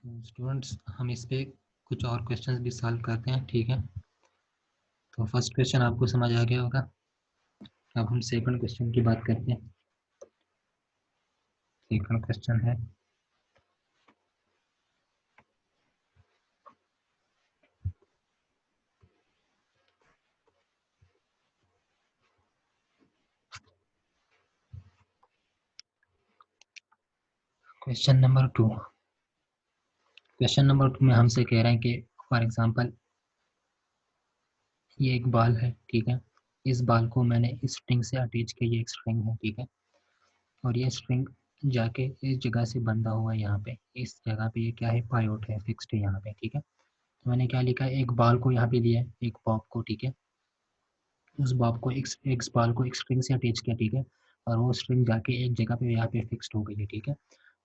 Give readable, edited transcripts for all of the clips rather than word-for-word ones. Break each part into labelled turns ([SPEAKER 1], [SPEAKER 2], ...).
[SPEAKER 1] Students, हम इस पे कुछ और क्वेश्चंस भी सॉल्व करते हैं, ठीक है। तो फर्स्ट क्वेश्चन आपको समझ आ गया होगा। अब हम सेकंड क्वेश्चन की बात करते हैं। सेकंड क्वेश्चन है, क्वेश्चन नंबर 2। क्वेश्चन नंबर 2 में हमसे कह रहे हैं कि फॉर एग्जांपल ये एक बॉल है, ठीक है। इस बॉल को मैंने इस स्ट्रिंग से अटैच किया, ये एक स्ट्रिंग है, ठीक है। और ये स्ट्रिंग जाके इस जगह से बंधा हुआ है, यहाँ पे इस जगह पे ये क्या है, पायोट है, फिक्स्ड है यहाँ पे, ठीक है। तो मैंने क्या लिखा है, एक बॉल को यहाँ पे लिया है, एक बॉब को, ठीक है। उस बॉब को एक बॉल को एक स्ट्रिंग से अटैच किया, ठीक है। और वो स्ट्रिंग जाके एक जगह पे यहाँ पे फिक्स्ड हो गई है, ठीक है।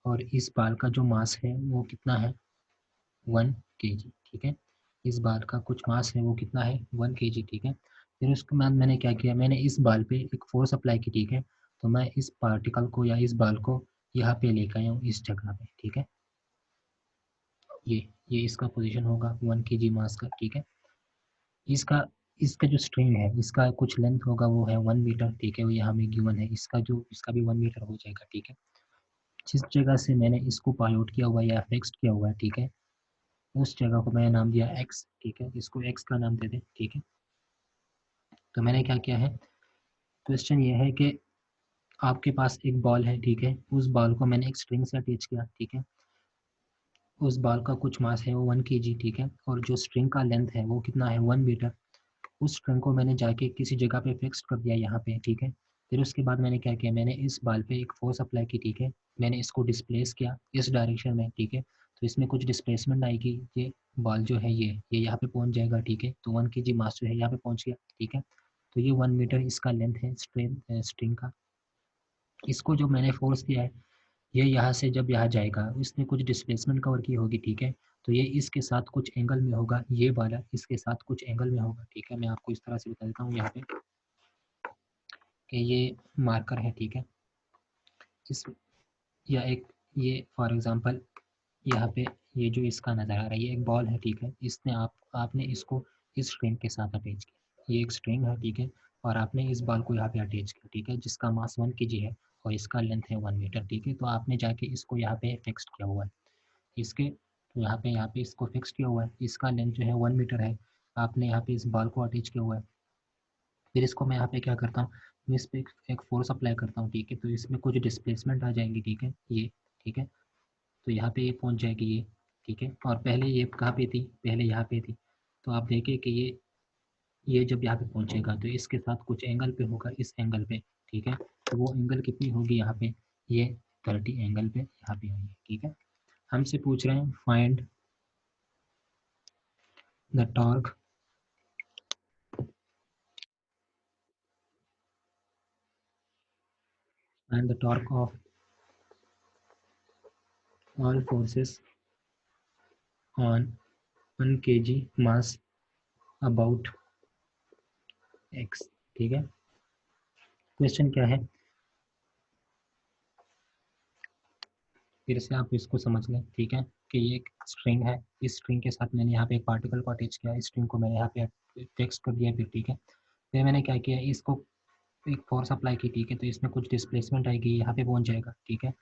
[SPEAKER 1] और इस बॉल का जो मास है वो कितना है, 1 kg, ठीक है। इस बॉल का कुछ मास है वो कितना है, 1 kg, ठीक है। फिर उसके बाद मैंने क्या किया, मैंने इस बॉल पे एक फोर्स अप्लाई की, ठीक है। तो मैं इस पार्टिकल को या इस बॉल को यहाँ पे लेकर आया हूँ, इस जगह पे, ठीक है। ये इसका पोजीशन होगा 1 kg मास का, ठीक है। इसका इसका जो स्ट्रिंग है, इसका कुछ लेंथ होगा, वो है 1 मीटर, ठीक है। वो यहाँ में गिवन है, इसका भी 1 मीटर हो जाएगा, ठीक है। जिस जगह से मैंने इसको पायोट किया हुआ है या फिक्स्ड किया हुआ है, ठीक है, उस जगह को मैंने नाम दिया एक्स, ठीक है। इसको एक्स का नाम दे दें, ठीक है। तो मैंने क्या किया है, क्वेश्चन ये है कि आपके पास एक बॉल है, ठीक है। उस बॉल को मैंने एक स्ट्रिंग से अटैच किया, ठीक है। उस बॉल का कुछ मास है वो 1 kg, ठीक है। और जो स्ट्रिंग का लेंथ है वो कितना है, 1 मीटर। उस स्ट्रिंग को मैंने जाके किसी जगह पे फिक्स कर दिया यहाँ पे, ठीक है। फिर उसके बाद मैंने क्या किया, मैंने इस बॉल पे एक फोर्स अप्लाई की, ठीक है। मैंने इसको डिस्प्लेस किया इस डायरेक्शन में, ठीक है। तो इसमें कुछ डिस्प्लेसमेंट आएगी, ये बॉल जो है ये यहाँ पे पहुँच जाएगा, ठीक है। तो 1 kg मास जो है यहाँ पे पहुँच गया, ठीक है। तो ये 1 मीटर इसका लेंथ है स्ट्रिंग का। इसको जो मैंने फोर्स दिया है, ये यहाँ से जब यहाँ जाएगा, इसने कुछ डिस्प्लेसमेंट कवर की होगी, ठीक है। तो ये इसके साथ कुछ एंगल में होगा, ये वाला इसके साथ कुछ एंगल में होगा, ठीक है। मैं आपको इस तरह से बता देता हूँ यहाँ पे कि ये मार्कर है, ठीक है। इस या एक ये फॉर एग्जांपल यहाँ पे ये जो इसका नज़र आ रहा है, ये एक बॉल है, ठीक है। इसने आपने इसको इस स्ट्रिंग के साथ अटैच किया, ये एक स्ट्रिंग है, ठीक है। और आपने इस बॉल को यहाँ पे अटैच किया, ठीक है, जिसका मास 1 kg है और इसका लेंथ है 1 मीटर, ठीक है। तो आपने जाके इसको यहाँ पे फिक्स्ड किया हुआ है, इसके तो यहाँ पे इसको फिक्स किया हुआ है, इसका लेंथ जो है 1 मीटर है। आपने यहाँ पे इस बॉल को अटैच किया हुआ है। फिर इसको मैं यहाँ पे क्या करता हूँ, मैं इस पे एक फोर्स अप्लाई करता हूँ, ठीक है। तो इसमें कुछ डिस्प्लेसमेंट आ जाएंगी, ठीक है, ये, ठीक है। तो यहाँ पे ये पहुँच जाएगी ये, ठीक है। और पहले ये कहाँ पे थी, पहले यहाँ पे थी। तो आप देखें कि ये जब यहाँ पे पहुँचेगा तो इसके साथ कुछ एंगल पे होगा, इस एंगल पे, ठीक है। तो वो एंगल कितनी होगी यहाँ पे, ये 30 एंगल पे यहाँ पे होगी, ठीक है। हमसे पूछ रहे हैं find the torque and the torque of all forces on 1 kg mass about x, ठीक है। क्वेश्चन क्या है, फिर से आप इसको समझ लें, ठीक है। कि ये एक स्ट्रिंग है, इस स्ट्रिंग के साथ मैंने यहाँ पे एक पार्टिकल को अटैच किया, इस स्ट्रिंग को मैंने यहाँ पे फिक्स कर दिया, फिर ठीक है। फिर मैंने क्या किया, इसको एक फोर्स अप्लाई की, ठीक है। तो इसमें कुछ डिस्प्लेसमेंट आएगी, यहाँ पे पहुँच जाएगा, ठीक है।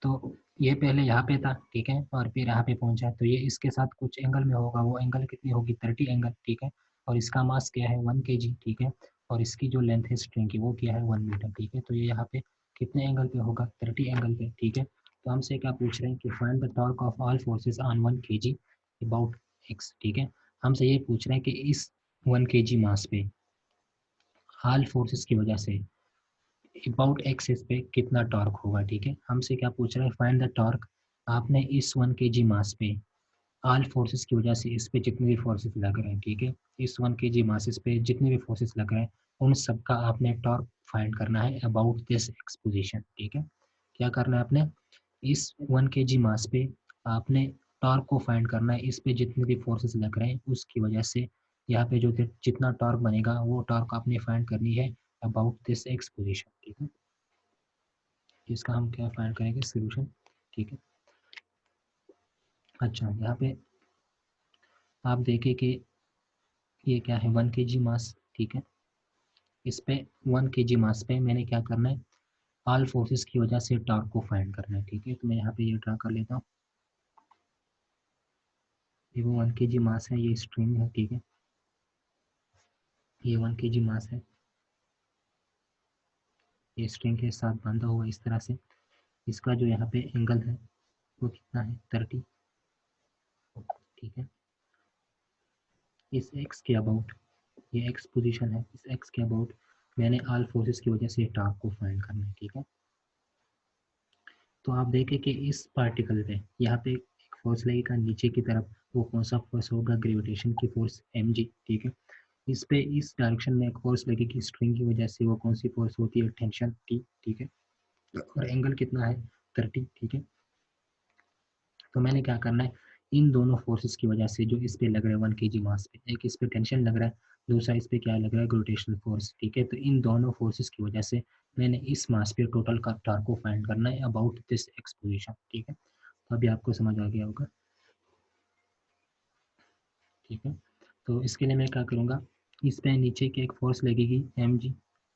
[SPEAKER 1] तो ये पहले यहाँ पे था, ठीक है, और फिर यहाँ पे पहुँचा, तो ये इसके साथ कुछ एंगल में होगा, वो एंगल कितनी होगी, 30 एंगल, ठीक है। और इसका मास क्या है, 1 kg, ठीक है। और इसकी जो लेंथ है स्ट्रिंग की वो क्या है, 1 मीटर, ठीक है। तो ये यहाँ पे कितने एंगल पे होगा, 30 एंगल पे, ठीक है। तो हमसे क्या पूछ रहे हैं कि find the torque of all forces on 1 kg about x, ठीक है। हमसे ये पूछ रहे हैं कि इस 1 kg मास पे ऑल फोर्सेस की वजह से अबाउट एक्सिस पे कितना टॉर्क होगा, ठीक है। हमसे क्या पूछ रहा है, फाइंड द टॉर्क। आपने इस 1 kg मास पे ऑल फोर्सेस की वजह से इस पे जितने भी फोर्सेस लग रहे हैं, ठीक है, इस 1 kg मासेस पे जितने भी फोर्सेस लग रहे हैं, उन सब का आपने टॉर्क फाइंड करना है अबाउट दिस एक्सपोजिशन, ठीक है। क्या करना है आपने, इस 1 kg मास पे आपने टॉर्क को फाइंड करना है, इस पे जितने भी फोर्सेस लग रहे हैं उसकी वजह से यहाँ पे जो जितना टॉर्क बनेगा वो टॉर्क आपने फाइंड करनी है अबाउट दिस एक्सपोजिशन, ठीक है। इसका हम क्या फाइंड करेंगे, सोल्यूशन, ठीक है। अच्छा, यहाँ पे आप देखें कि ये क्या है, 1 kg मास, ठीक है। इस पे 1 kg मास पे मैंने क्या करना है, ऑल फोर्सेस की वजह से टॉर्क को फाइंड करना है, ठीक है। तो मैं यहाँ पे ये ड्रा कर लेता हूँ। ये वो 1 kg मास है, ये स्ट्रिंग है, ठीक है। ये 1 kg मास है, ये स्ट्रिंग के साथ बांधा हुआ इस तरह से। इसका जो यहाँ पे एंगल है वो कितना है, 30, ठीक है। इस एक्स के अबाउट, ये एक्स पोजीशन है, इस एक्स के अबाउट मैंने ऑल फोर्सेस की वजह से टॉर्क को फाइंड करना है, ठीक है। तो आप देखें कि इस पार्टिकल पे यहाँ पे एक फोर्स लगेगा नीचे की तरफ, वो कौन सा फोर्स होगा, ग्रेविटेशन की फोर्स mg, ठीक है। इस पे इस डायरेक्शन में एक फोर्स लगेगी स्ट्रिंग की वजह से, वो कौन सी फोर्स होती है, टेंशन t, ठीक है। और एंगल कितना है, 30, ठीक है। तो मैंने क्या करना है, इन दोनों फोर्सेस की वजह से जो इस पे लग रहा है 1 kg मास पे, एक इस पे टेंशन लग रहा है, दूसरा इस पे क्या लग रहा है, ग्रेविटेशनल फोर्स, ठीक है। तो इन दोनों फोर्सेस की वजह से मैंने इस मास पे टोटल का टॉर्क को फाइंड करना है अबाउट दिस एक्सपोजिशन, ठीक है। तो अभी आपको समझ आ गया होगा, ठीक है। तो इसके लिए मैं क्या करूँगा, इस पे नीचे की एक फोर्स लगेगी mg,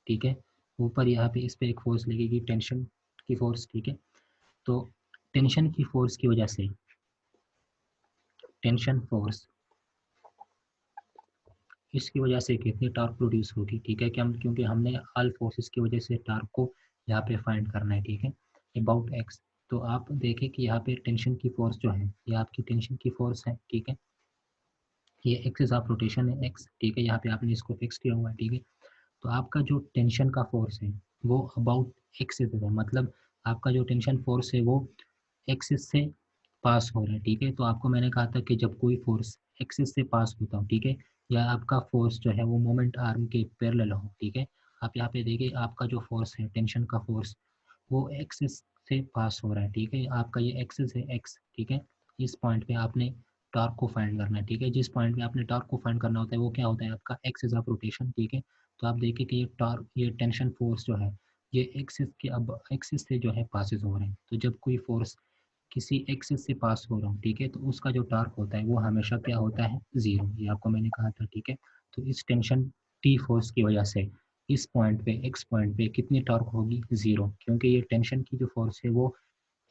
[SPEAKER 1] ठीक है। ऊपर यहाँ पे इस पे एक फोर्स लगेगी टेंशन की फोर्स, ठीक है। तो टेंशन की फोर्स की वजह से, टेंशन फोर्स, इसकी वजह से कितनी टॉर्क प्रोड्यूस होगी, ठीक है। कि हम, क्योंकि हमने ऑल फोर्सेस की वजह से टॉर्क को यहाँ पे फाइंड करना है, ठीक है, अबाउट एक्स। तो आप देखें कि यहाँ पे टेंशन की फोर्स जो है, ये आपकी टेंशन की फोर्स है, ठीक है। ये एक्सिस ऑफ रोटेशन है एक्स, ठीक है। यहाँ पे आपने इसको फिक्स किया हुआ है, ठीक है। तो आपका जो टेंशन का फोर्स है वो अबाउट एक्सिस है, मतलब आपका जो टेंशन फोर्स है वो एक्सिस से पास हो रहा है, ठीक है। तो आपको मैंने कहा था कि जब कोई फोर्स एक्सिस से पास होता हो, ठीक है, या आपका फोर्स जो है वो मोमेंट आर्म के पैरेलल हो, ठीक है। आप यहाँ पे देखिए आपका जो फोर्स है, टेंशन का फोर्स, वो एक्सिस से पास हो रहा है, ठीक है। आपका ये एक्सिस है एक्स, ठीक है। इस पॉइंट पे आपने टॉर्क को फाइंड करना है, ठीक है। जिस पॉइंट पे आपने टॉर्क को फाइंड करना होता है वो क्या होता है, आपका एक्सिस ऑफ रोटेशन, ठीक है। तो आप देखिए कि ये टॉर्क, ये टेंशन फोर्स जो है, ये एक्सिस के, अब एक्सिस से जो है पासिस हो रहे हैं। तो जब कोई फोर्स किसी एक्सिस से पास हो रहा हूँ, ठीक है, तो उसका जो टॉर्क होता है वो हमेशा क्या होता है, जीरो। ये आपको मैंने कहा था, ठीक है। तो इस टेंशन टी फोर्स की वजह से इस पॉइंट पे, एक्स पॉइंट पे कितनी टॉर्क होगी, जीरो, क्योंकि ये टेंशन की जो फोर्स है वो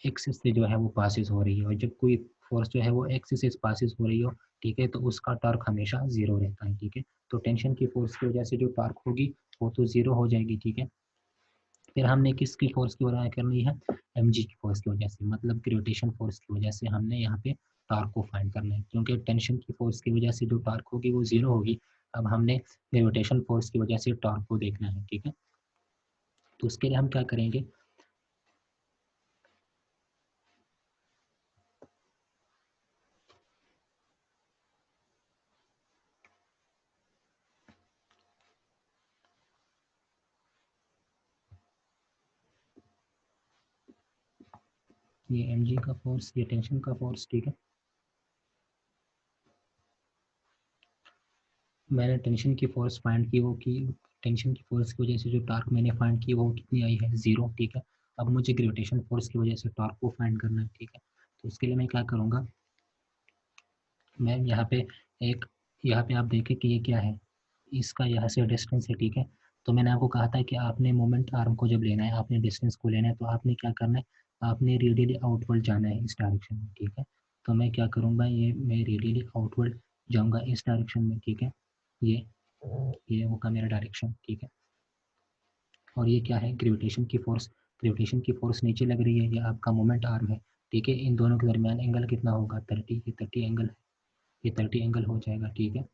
[SPEAKER 1] एक्सिस से जो है वो पासिस हो रही है। और जब कोई फोर्स जो है वो एक्सिस से पासिस हो रही हो, ठीक है, तो उसका टॉर्क हमेशा जीरो रहता है, ठीक है। तो टेंशन की फोर्स की वजह से जो टॉर्क होगी वो तो जीरो हो जाएगी, ठीक है। फिर हमने किसकी फोर्स की वजह करनी है, mg की फोर्स की वजह से, मतलब ग्रेविटेशन फोर्स की वजह से हमने यहाँ पे टॉर्क को फाइंड करना है, क्योंकि टेंशन की फोर्स की वजह से जो टॉर्क होगी वो जीरो होगी। अब हमने ग्रेविटेशन फोर्स की वजह से टॉर्क को देखना है, ठीक है। तो उसके लिए हम क्या करेंगे, ये mg का फोर्स, ये टेंशन का फोर्स, ठीक है। मैंने टेंशन की फोर्स फाइंड की, वो की टेंशन की फोर्स की वजह से जो टॉर्क मैंने फाइंड की वो कितनी आई है, जीरो, ठीक है। अब मुझे ग्रेविटेशन फोर्स की वजह से टॉर्क को फाइंड करना है, ठीक है। तो उसके लिए मैं क्या करूँगा, मैं यहाँ पे एक, यहाँ पे आप देखें कि ये क्या है, इसका यहाँ से डिस्टेंस है, ठीक है। तो मैंने आपको कहा था कि आपने मोमेंट आर्म को जब लेना है, आपने डिस्टेंस को लेना है, तो आपने क्या करना है, आपने रेडियली आउटवर्ड जाना है इस डायरेक्शन में, ठीक है। तो मैं क्या करूँगा, ये मैं रेडियली आउटवर्ड जाऊँगा इस डायरेक्शन में, ठीक है। ये होगा मेरा डायरेक्शन, ठीक है। और ये क्या है, ग्रेविटेशन की फोर्स, ग्रेविटेशन की फोर्स नीचे लग रही है, ये आपका मोमेंट आर्म है, ठीक है। इन दोनों के दरमियान एंगल कितना होगा, 30, ये 30 एंगल है, ये 30 एंगल हो जाएगा, ठीक है।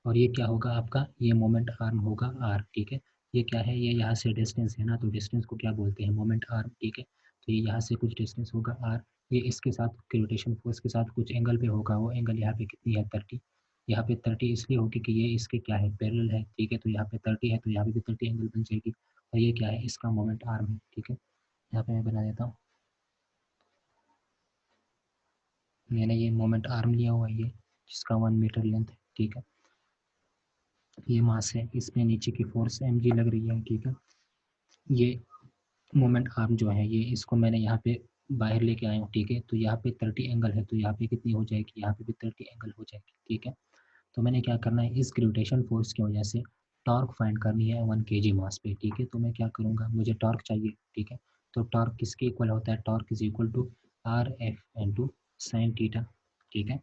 [SPEAKER 1] और ये क्या होगा आपका, ये मोमेंट आर्म होगा आर, ठीक है। ये क्या है, ये यहाँ से डिस्टेंस है ना, तो डिस्टेंस को क्या बोलते हैं, मोमेंट आर्म, ठीक है। तो ये यहाँ से कुछ डिस्टेंस होगा आर, ये इसके साथ ग्रेविटेशन फोर्स के साथ कुछ एंगल पे होगा, वो एंगल यहाँ पे कितनी है, 30। यहाँ पे 30 इसलिए होगी कि ये इसके क्या है, पैरेलल है, ठीक है। तो यहाँ पे 30 है, तो यहाँ पे भी 30 एंगल बन जाएगी। और ये क्या है, इसका मोमेंट आर्म है, ठीक है। यहाँ पे मैं बना देता हूँ, मैंने ये मोमेंट आर्म लिया हुआ है, ये जिसका 1 मीटर लेंथ है, ठीक है। ये मास है, इसमें नीचे की फोर्स mg लग रही है, ठीक है। ये मोमेंट आर्म जो है, ये इसको मैंने यहाँ पे बाहर लेके आया हूँ, ठीक है। तो यहाँ पे 30 एंगल है, तो यहाँ पे कितनी हो जाएगी, यहाँ पे भी 30 एंगल हो जाएगी, ठीक है। तो मैंने क्या करना है, इस ग्रेविटेशन फोर्स की वजह से टॉर्क फाइंड करनी है 1 kg मास पे, ठीक है। तो मैं क्या करूँगा, मुझे टॉर्क चाहिए, ठीक है। तो टॉर्क किसके इक्वल होता है, torque is equal to R F into sine theta, ठीक है।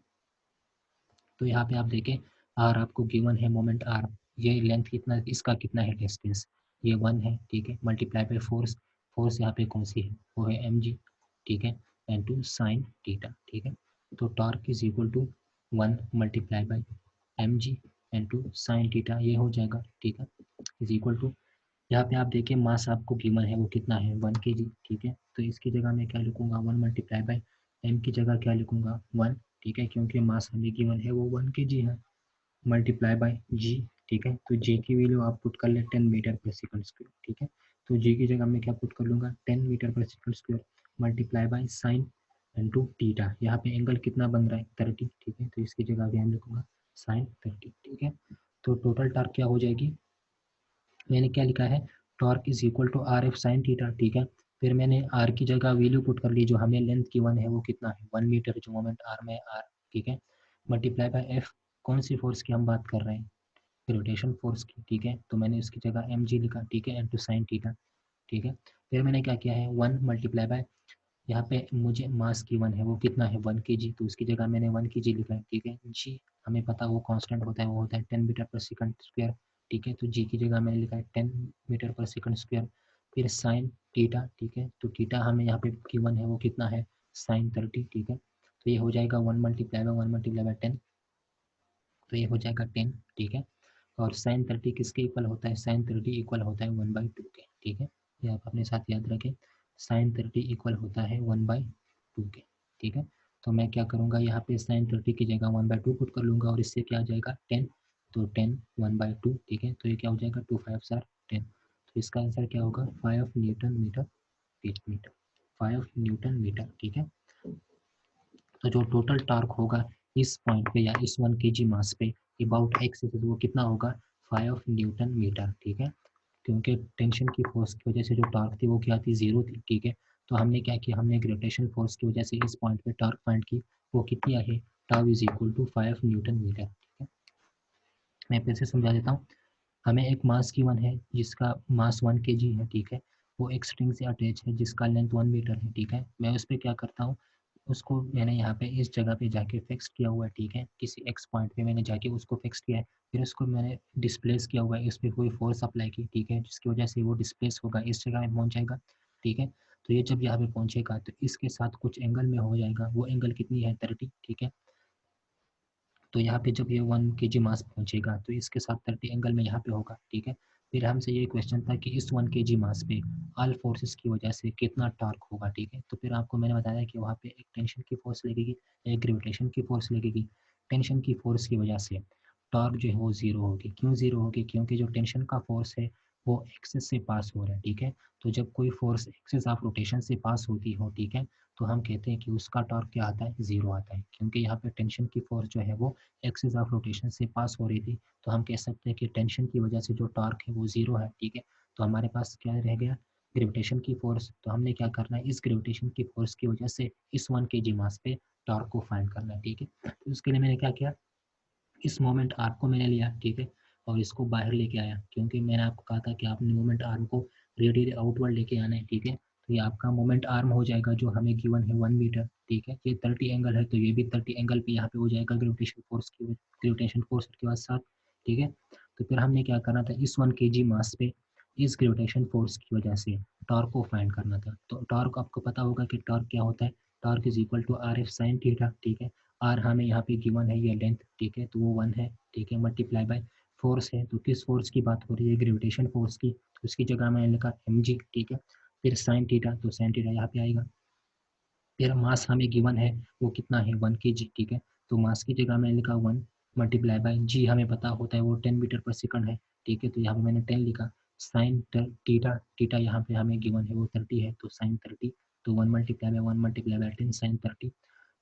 [SPEAKER 1] तो यहाँ पे आप देखें, आर आपको गिवन है मोमेंट आर, ये लेंथ कितना, इसका कितना है डिस्टेंस, ये 1 है, ठीक है। मल्टीप्लाई बाय फोर्स, फोर्स यहाँ पे कौन सी है, वो है एम जी, ठीक है, इंटू साइन थीटा, ठीक है। तो torque is equal to 1 multiply by M G into sine theta, ये हो जाएगा, ठीक है, इज इक्वल टू, यहाँ पे आप देखिए मास आपको गिवन है वो कितना है 1 kg, ठीक है। तो इसकी जगह मैं क्या लिखूंगा, 1 मल्टीप्लाई बाय एम की जगह क्या लिखूंगा 1, ठीक है, क्योंकि मास हमें गिवन है वो 1 kg है, मल्टीप्लाई बाय जी, ठीक है। तो जी की वैल्यू आप पुट कर ले 10 मीटर पर सेकंड स्क्वायर, ठीक है। तो जी की जगह मैं क्या पुट कर लूँगा 10 मीटर पर second square multiply by sine into theta, यहाँ पे एंगल कितना बन रहा है 30, ठीक है। तो इसकी जगह भी हम लिखूंगा साइन 30, ठीक है। तो टोटल टार्क क्या हो जाएगी, मैंने क्या लिखा है, torque is equal to R F sine theta, ठीक है। फिर मैंने आर की जगह वैल्यू पुट कर ली, जो हमें लेंथ गिवन है वो कितना है 1 मीटर, जो मोमेंट आर में आर, ठीक है, मल्टीप्लाई बाय एफ, कौन सी फोर्स की हम बात कर रहे हैं, ग्रेविटेशन फोर्स की, ठीक है। तो मैंने इसकी जगह एम जी लिखा, ठीक है, इंटू साइन थीटा, ठीक है। फिर मैंने क्या किया है 1 मल्टीप्लाई बाय, यहाँ पे मुझे मास गिवन है वो कितना है 1 kg, तो उसकी जगह मैंने 1 kg लिखा है, ठीक है। जी हमें पता वो कांस्टेंट होता है, वो होता है 10 मीटर पर सेकंड स्क्वायर, ठीक है। तो जी की जगह मैंने लिखा है 10 मीटर पर सेकंड स्क्वायर, फिर साइन थीटा, ठीक है। तो थीटा हमें यहाँ पे गिवन है वो कितना है साइन 30, ठीक है। तो ये हो जाएगा 1 मल्टीप्लाई बाय 1 मल्टीप्लाई बाय 10, तो ये हो जाएगा 10, ठीक है। और साइन 30 किसके इक्वल होता है, साइन 30 इक्वल होता है 1/2 के, ठीक है। ये आप अपने साथ याद रखें, साइन 30 इक्वल होता है 1/2 के, ठीक है। तो मैं क्या करूँगा, यहाँ पे साइन 30 की जगह 1/2 पुट कर लूँगा, और इससे क्या आ जाएगा 10, तो 10 1/2, ठीक है। तो ये क्या हो जाएगा 2 5 10, तो इसका आंसर क्या होगा 5 newton metre feet metre, 5 newton metre, ठीक है। तो जो टोटल टॉर्क होगा इस पॉइंट पे या इस 1 kg मास पे अबाउट एक्स एक्सिस, वो कितना होगा 5 न्यूटन मीटर, ठीक है। क्योंकि टेंशन की फोर्स की वजह से जो टॉर्क थी वो क्या थी, जीरो थी, ठीक है। तो हमने क्या किया, हमने ग्रेविटेशन फोर्स की वजह से इस पॉइंट पे टॉर्क फाइंड की, वो कितनी है, tau is equal to 5 newton metre, ठीक है। मैं फिर से समझा देता हूँ, हमें एक मास गिवन है जिसका मास 1 kg है, ठीक है। वो एक स्ट्रिंग से अटैच है जिसका लेंथ 1 मीटर है, ठीक है। मैं उस पर क्या करता हूँ, उसको मैंने यहाँ पे इस जगह पे जाके फिक्स किया हुआ है, ठीक है। किसी एक्स पॉइंट पे मैंने जाके उसको फिक्स किया है, फिर उसको मैंने डिस्प्लेस किया हुआ है, इस पर कोई फोर्स अप्लाई की, ठीक है, जिसकी वजह से वो डिस्प्लेस होगा, इस जगह में पहुँच जाएगा, ठीक है। तो ये जब यहाँ पे पहुँचेगा तो इसके साथ कुछ एंगल में हो जाएगा, वो एंगल कितनी है 30, ठीक है। तो यहाँ पे जब ये 1 kg मास पहुँचेगा तो इसके साथ 30 एंगल में यहाँ पे होगा, ठीक है। फिर हमसे ये क्वेश्चन था कि इस 1 kg मास पे ऑल फोर्सेस की वजह से कितना टॉर्क होगा, ठीक है। तो फिर आपको मैंने बताया कि वहाँ पे एक टेंशन की फोर्स लगेगी, एक ग्रेविटेशन की फोर्स लगेगी। टेंशन की फोर्स की वजह से टॉर्क जो है वो ज़ीरो होगी, क्यों ज़ीरो होगी, क्योंकि जो टेंशन का फोर्स है वो एक्सिस से पास हो रहा है, ठीक है। तो जब कोई फोर्स एक्सिस ऑफ रोटेशन से पास होती हो, ठीक है, तो हम कहते हैं कि उसका टॉर्क क्या आता है, ज़ीरो आता है, क्योंकि यहाँ पे टेंशन की फोर्स जो है वो एक्सिस ऑफ रोटेशन से पास हो रही थी। तो हम कह सकते हैं कि टेंशन की वजह से जो टॉर्क है वो ज़ीरो है, ठीक है। तो हमारे पास क्या रह गया, ग्रेविटेशन की फोर्स। तो हमने क्या करना है, इस ग्रेविटेशन की फोर्स की वजह से इस 1 kg मास पे टॉर्क को फाइंड करना है, ठीक है। तो उसके लिए मैंने क्या किया, इस मोमेंट आर्म को मैंने लिया, ठीक है, और इसको बाहर लेके आया, क्योंकि मैंने आपको कहा था कि आपने मोमेंट आर्म को रेडियली आउटवर्ड लेके आना है, ठीक है। तो ये आपका मोमेंट आर्म हो जाएगा जो हमें गिवन है 1 मीटर, ठीक है। ये 30 एंगल है, तो ये भी 30 एंगल पे यहाँ पे हो जाएगा ग्रेविटेशन फोर्स की, ग्रेविटेशन फोर्स के बाद साथ, ठीक है। तो फिर हमने क्या करना था, इस 1 kg मास पे इस ग्रेविटेशन फोर्स की वजह से टॉर्क को फाइंड करना था। तो टॉर्क आपको पता होगा कि टॉर्क क्या होता है, torque is equal to R F sine theta, ठीक है। आर हमें यहाँ पे गिवन है ये लेंथ, ठीक है, तो वो 1 है, ठीक है, मल्टीप्लाई बाय फोर्स है, तो किस फोर्स की बात हो रही है, ग्रेविटेशन फोर्स की, तो उसकी जगह मैंने लिखा एम जी, ठीक है। फिर साइन थीटा, तो साइन थीटा यहाँ पे आएगा। फिर मास हमें गिवन है वो कितना है 1 kg, ठीक है। तो मास की जगह मैंने लिखा 1 मल्टीप्लाई बाय जी, हमें पता होता है वो 10 मीटर पर सेकंड है, ठीक है। तो यहाँ पे मैंने 10 लिखा। साइन थीटा, थीटा यहाँ पे हमें गिवन है वो 30 है, तो साइन 30, तो 1 multiply by 1 multiply by 10 sine 30।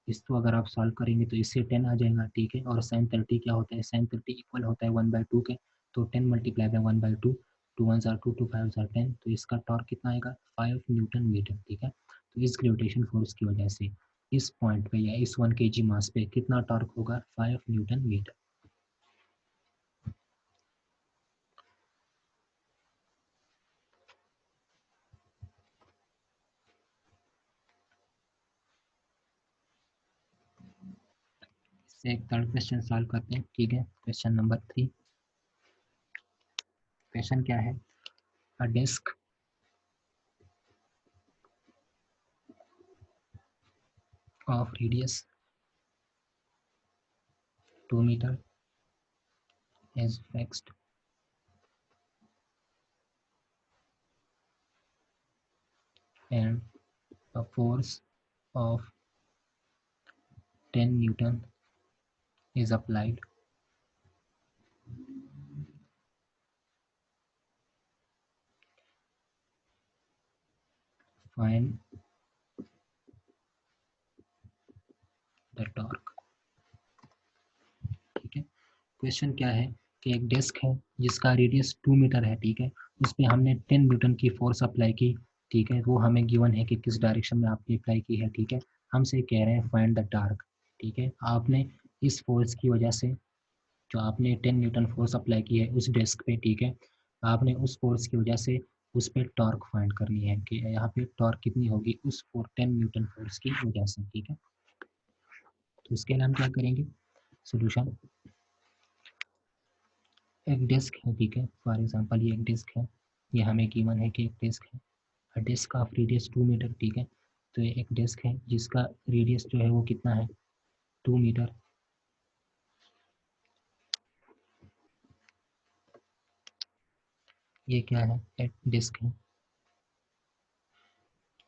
[SPEAKER 1] इसको अगर आप सॉल्व करेंगे तो इससे 10 आ जाएगा, ठीक है। और साइन 30 क्या होता है, साइन 30 इक्वल होता है 1/2 के, तो 10 मल्टीप्लाई बाय 1/2, 2 1 2 2 5 10, तो इसका टॉर्क कितना आएगा 5 न्यूटन मीटर, ठीक है। तो इस ग्रेविटेशन फोर्स की वजह से इस पॉइंट पे या इस 1 kg मास पे कितना टॉर्क होगा? 5 न्यूटन मीटर। इससे एक थर्ड क्वेश्चन सॉल्व करते हैं, ठीक है। Question number 3। क्वेश्चन क्या है? अ disc of radius 2 meter is fixed and a force of 10 Newton is applied. Find the torque. ठीक है। क्वेश्चन क्या है कि एक डिस्क है जिसका रेडियस 2 मीटर है, ठीक है। उस पर हमने 10 न्यूटन की फोर्स अप्लाई की, ठीक है। वो हमें गिवन है कि किस डायरेक्शन में आपने अप्लाई की है, ठीक है। हमसे कह रहे हैं फाइंड द टॉर्क, ठीक है। आपने इस फोर्स की वजह से जो आपने 10 न्यूटन फोर्स अप्लाई की है उस डिस्क पे, ठीक है। आपने उस फोर्स की वजह से उस पर टॉर्क फाइंड करनी है कि यहाँ पे टॉर्क कितनी होगी उस 10 न्यूटन फोर्स की वजह से, ठीक है। तो इसके लिए हम क्या करेंगे? सोल्यूशन। एक डिस्क है, ठीक है। फॉर एग्जांपल ये एक डिस्क है, ये हमें गिवन है कि एक डिस्क है। अ डिस्क ऑफ रेडियस 2 मीटर, ठीक है। तो ये एक डिस्क है जिसका रेडियस जो है वो कितना है? 2 मीटर। ये क्या है? एक डिस्क है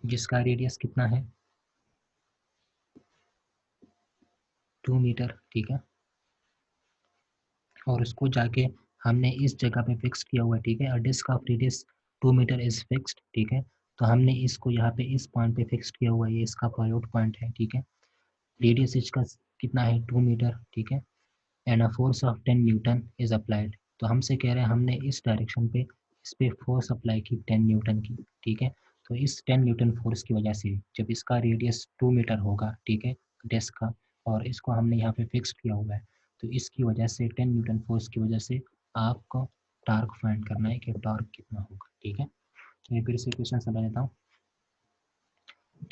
[SPEAKER 1] जिसका रेडियस कितना है? 2 मीटर, ठीक है। और उसको जाके हमने इस जगह पे फिक्स किया हुआ है, ठीक है। Disc of radius 2 metre is fixed, ठीक है। तो हमने इसको यहाँ पे इस पॉइंट पे फिक्स किया हुआ है, ये इसका पायलट पॉइंट है, ठीक है। रेडियस इसका कितना है? 2 मीटर, ठीक है। And a force of 10 Newton is applied. तो हमसे कह रहे हैं हमने इस डायरेक्शन पे इस पे फोर्स अप्लाई की 10 न्यूटन की, ठीक है। तो इस 10 न्यूटन फोर्स की वजह से जब इसका रेडियस 2 मीटर होगा, ठीक है, डिस्क का, और इसको हमने यहाँ पे फिक्स किया हुआ है, तो इसकी वजह से 10 न्यूटन फोर्स की वजह से आपको टॉर्क फाइंड करना है कि टॉर्क कितना होगा, ठीक है। तो मैं फिर से क्वेश्चन समझ लेता हूँ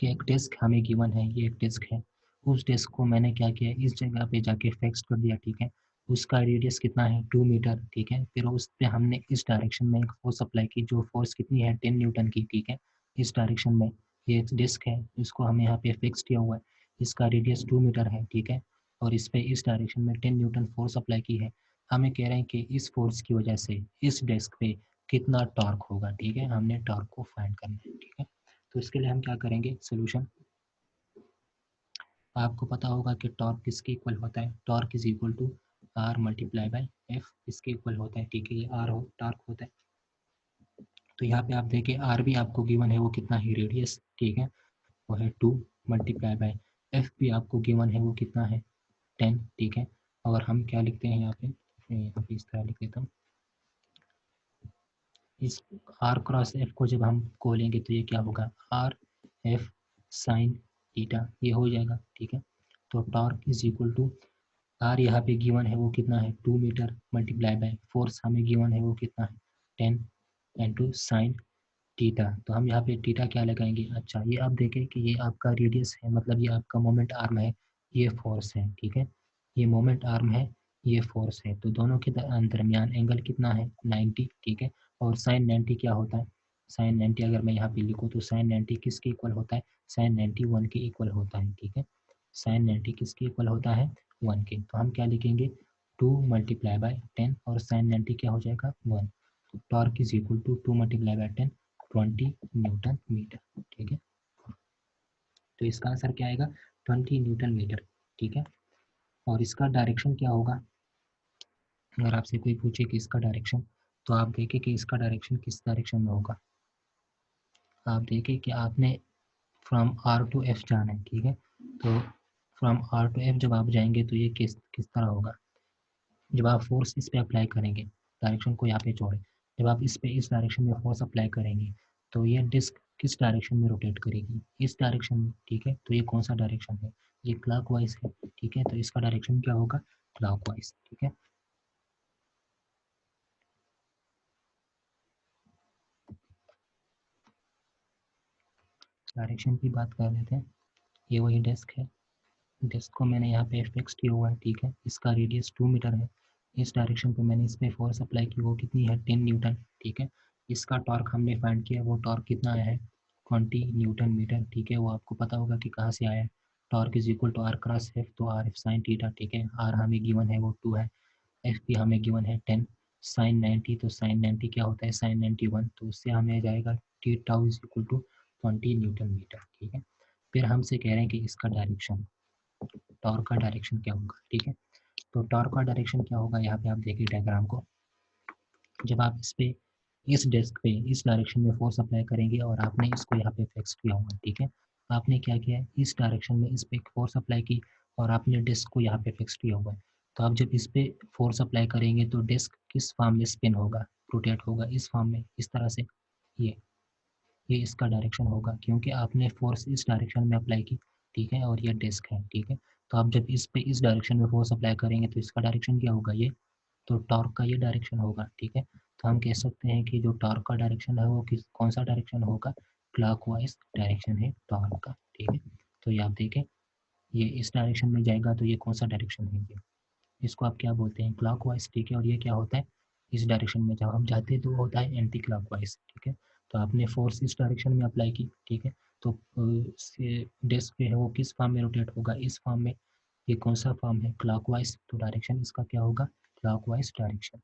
[SPEAKER 1] कि एक डिस्क हमें गिवन है, ये एक डिस्क है। उस डिस्क को मैंने क्या किया, इस जगह पे जाके फिक्स कर दिया, ठीक है। उसका रेडियस कितना है? 2 मीटर, ठीक है। फिर उस पे हमने इस डायरेक्शन में एक फोर्स अप्लाई की, जो फोर्स कितनी है? 10 न्यूटन की, ठीक है। इस डायरेक्शन में ये एक डिस्क है, इसको हमें यहाँ पे फिक्स किया हुआ है। इसका रेडियस 2 मीटर है, ठीक है। और इस पे इस डायरेक्शन में 10 न्यूटन फोर्स अप्लाई की है। हमें कह रहे हैं कि इस फोर्स की वजह से इस डिस्क पे कितना टॉर्क होगा, ठीक है। हमने टॉर्क को फाइंड करना है, ठीक है। तो इसके लिए हम क्या करेंगे? सोल्यूशन। आपको पता होगा कि टॉर्क किसके इक्वल होता है? Torque is equal to R multiply by F, इसके इक्वल होता है, ठीक है। ये आर हो टॉर्क होता है। तो यहाँ पे आप देखिए आर भी आपको गिवन है, वो कितना है? रेडियस, ठीक है, वो है 2 मल्टीप्लाई बाई एफ भी आपको गिवन है, वो कितना है? 10, ठीक है। और हम क्या लिखते हैं यहाँ पे इस तरह लिख देता हूँ, इस आर क्रॉस एफ को जब हम खोलेंगे तो ये क्या होगा? आर एफ साइन थीटा, ये हो जाएगा, ठीक है। तो torque is equal to R यहाँ पे गिवन है वो कितना है? 2 मीटर मल्टीप्लाई बाय फोर्स हमें गिवन है वो कितना है? 10 इंटू साइन थीटा। तो हम यहाँ पे थीटा क्या लगाएंगे? अच्छा, ये आप देखें कि ये आपका रेडियस है, मतलब ये आपका मोमेंट आर्म है, ये फोर्स है, ठीक है। ये मोमेंट आर्म है, ये फोर्स है, तो दोनों के दरमियान एंगल कितना है? 90, ठीक है। और साइन 90 क्या होता है? साइन 90 अगर मैं यहाँ पे लिखूँ तो साइन 90 किसके इक्वल होता है? साइन 90 1 के इक्वल होता है, ठीक है। साइन 90 किसके इक्वल होता है? 1 के। तो हम क्या लिखेंगे? 2 मल्टीप्लाई बाय 10 और साइन 90 क्या हो जाएगा? 1। तो torque is equal to 2 multiply by 10, 20 newton metre, ठीक है। तो इसका आंसर क्या आएगा? 20 न्यूटन मीटर, ठीक है। और इसका डायरेक्शन क्या होगा? अगर आपसे कोई पूछे कि इसका डायरेक्शन, तो आप देखें कि इसका डायरेक्शन किस डायरेक्शन में होगा। आप देखें कि आपने फ्रॉम आर टू एफ जाना है, ठीक है। तो फ्रॉम आर टू एफ जब आप जाएंगे तो ये किस किस तरह होगा? जब आप फोर्स इस पे अप्लाई करेंगे, डायरेक्शन को यहाँ पे छोड़े, जब आप इस पे इस डायरेक्शन में फोर्स अप्लाई करेंगे तो ये डिस्क किस डायरेक्शन में रोटेट करेगी, इस डायरेक्शन में, ठीक है। तो ये कौन सा डायरेक्शन है, ये क्लॉकवाइज है, ठीक है। तो इसका डायरेक्शन क्या होगा, क्लॉकवाइज, ठीक है। डायरेक्शन की बात कर लेते हैं। ये वही डेस्क है, डेस्क को मैंने यहाँ पे फिक्स किया हुआ है, ठीक है। इसका रेडियस 2 मीटर है। इस डायरेक्शन पे मैंने इस पे फोर्स अप्लाई की, वो कितनी है, 10 न्यूटन, ठीक है। इसका टॉर्क हमने फाइंड किया, वो टॉर्क कितना आया है, 20 न्यूटन मीटर, ठीक है। वो आपको पता होगा कि कहाँ से आया है। Torque is equal to R cross F, तो आर एफ साइन थीटा, ठीक है। आर हमें गिवन है वो 2 है, एफ भी हमें गिवन है 10, साइन 90, तो साइन 90 क्या होता है, साइन 91, तो उससे हमें आ जाएगा T tau is equal to 20 newton metre, ठीक है। फिर हमसे कह रहे हैं कि इसका डायरेक्शन, टॉर्क का डायरेक्शन क्या होगा, ठीक है। तो टॉर्क का डायरेक्शन क्या होगा, यहाँ पे आप देखिए डायग्राम को, जब आप इस पे, इस डेस्क पे इस डायरेक्शन में फोर्स अप्लाई करेंगे और आपने इसको यहाँ पे फिक्स किया होगा, ठीक है। आपने क्या किया है, इस डायरेक्शन में इस पे फोर्स अप्लाई की और आपने डिस्क को यहाँ पे फिक्स किया हुआ है। तो आप जब इस पे फोर्स अप्लाई करेंगे तो डिस्क किस फॉर्म में स्पिन होगा, रोटेट होगा, इस फॉर्म में, इस तरह से। ये ये इसका डायरेक्शन होगा, क्योंकि आपने फोर्स इस डायरेक्शन में अप्लाई की, ठीक है। और ये डिस्क है, ठीक है। तो आप जब इस पे इस डायरेक्शन में फोर्स अप्लाई करेंगे तो इसका डायरेक्शन क्या होगा, ये, तो टॉर्क का ये डायरेक्शन होगा, ठीक है। तो हम कह सकते हैं कि जो टॉर्क का डायरेक्शन है वो किस, कौन सा डायरेक्शन होगा, क्लॉकवाइज डायरेक्शन है टॉर्क का, ठीक है। तो ये आप देखें, ये इस डायरेक्शन में जाएगा, तो ये कौन सा डायरेक्शन है, ये, इसको आप क्या बोलते हैं, क्लॉकवाइज, ठीक है। और ये क्या होता है, इस डायरेक्शन में जब हम जाते हैं तो होता है एंटी क्लॉकवाइज, ठीक है। तो आपने फोर्स इस डायरेक्शन में अप्लाई की, ठीक है। तो डेस्क पे है वो किस फॉर्म में रोटेट होगा, इस फॉर्म में। ये कौन सा फॉर्म है, क्लॉकवाइज, तो डायरेक्शन इसका क्या होगा, क्लॉकवाइज डायरेक्शन।